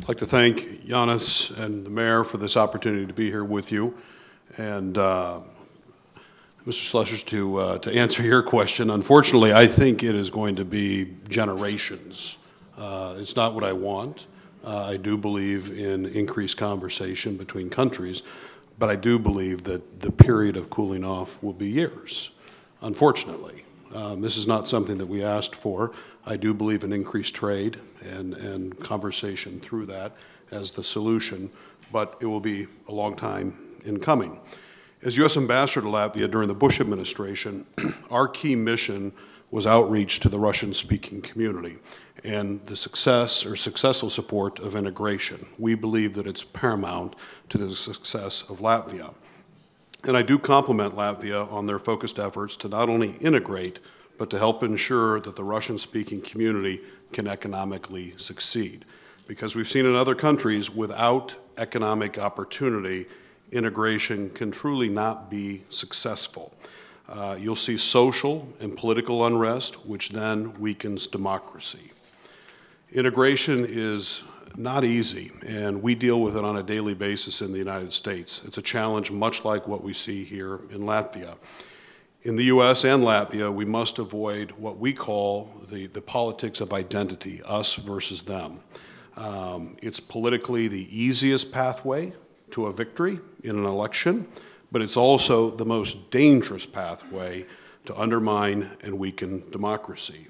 I'd like to thank Giannis and the mayor for this opportunity to be here with you. And Mr. Schlesers, to answer your question, unfortunately, I think it is going to be generations. It's not what I want. I do believe in increased conversation between countries, but I do believe that the period of cooling off will be years, unfortunately. This is not something that we asked for. I do believe in increased trade and conversation through that as the solution, but it will be a long time in coming. As U.S. Ambassador to Latvia during the Bush administration, our key mission was outreach to the Russian-speaking community and the successful support of integration. We believe that it's paramount to the success of Latvia. And I do compliment Latvia on their focused efforts to not only integrate, but to help ensure that the Russian-speaking community can economically succeed. Because we've seen in other countries, without economic opportunity, integration can truly not be successful. You'll see social and political unrest, which then weakens democracy. Integration is not easy, and we deal with it on a daily basis in the United States. It's a challenge much like what we see here in Latvia. In the US and Latvia, we must avoid what we call the politics of identity, us versus them. It's politically the easiest pathway to a victory in an election, but it's also the most dangerous pathway to undermine and weaken democracy.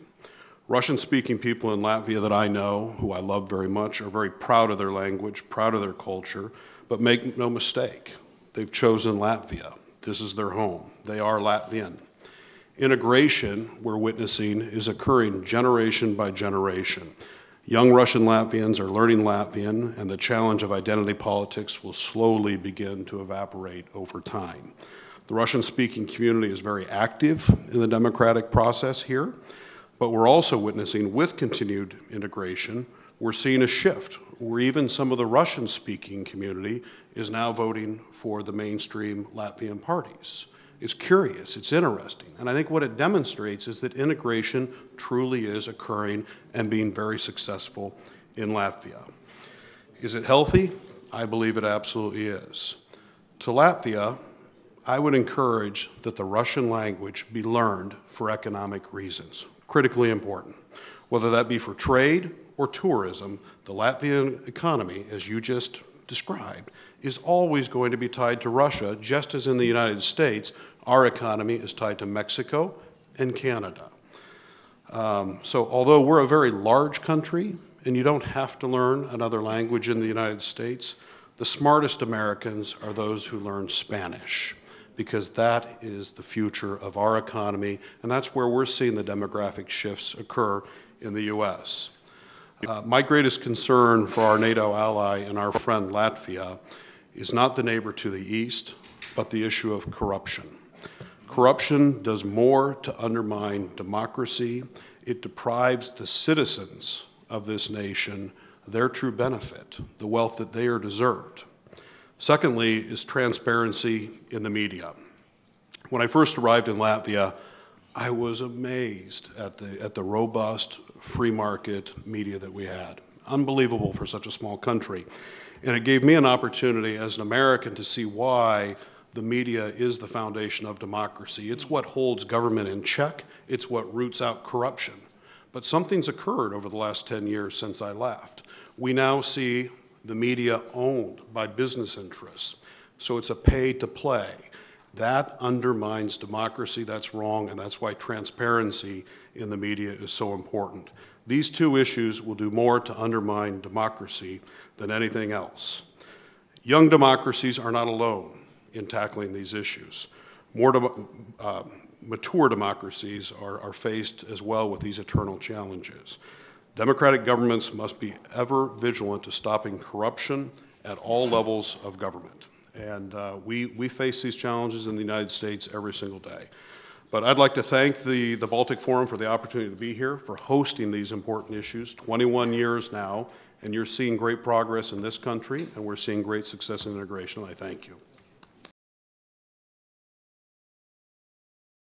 Russian-speaking people in Latvia that I know, who I love very much, are very proud of their language, proud of their culture, but make no mistake, they've chosen Latvia. This is their home. They are Latvian. Integration, we're witnessing, is occurring generation by generation. Young Russian Latvians are learning Latvian, and the challenge of identity politics will slowly begin to evaporate over time. The Russian-speaking community is very active in the democratic process here, but we're also witnessing, with continued integration, we're seeing a shift where even some of the Russian-speaking community is now voting for the mainstream Latvian parties. It's curious, it's interesting, and I think what it demonstrates is that integration truly is occurring and being very successful in Latvia. Is it healthy? I believe it absolutely is. To Latvia, I would encourage that the Russian language be learned for economic reasons, critically important. Whether that be for trade or tourism, the Latvian economy, as you just described, is always going to be tied to Russia, just as in the United States, our economy is tied to Mexico and Canada. So although we're a very large country, and you don't have to learn another language in the United States, the smartest Americans are those who learn Spanish, because that is the future of our economy, and that's where we're seeing the demographic shifts occur in the U.S. My greatest concern for our NATO ally and our friend Latvia is not the neighbor to the east, but the issue of corruption. Corruption does more to undermine democracy. It deprives the citizens of this nation their true benefit, the wealth that they are deserved. Secondly is transparency in the media. When I first arrived in Latvia, I was amazed at the robust free market media that we had. Unbelievable for such a small country. And it gave me an opportunity as an American to see why the media is the foundation of democracy. It's what holds government in check. It's what roots out corruption. But something's occurred over the last 10 years since I left. We now see the media owned by business interests. So it's a pay to play. That undermines democracy. That's wrong, and that's why transparency in the media is so important. These two issues will do more to undermine democracy than anything else. Young democracies are not alone in tackling these issues. Mature democracies are faced as well with these eternal challenges. Democratic governments must be ever vigilant to stopping corruption at all levels of government. And we face these challenges in the United States every single day. But I'd like to thank the Baltic Forum for the opportunity to be here, for hosting these important issues, 21 years now, and you're seeing great progress in this country, and we're seeing great success in integration, and I thank you.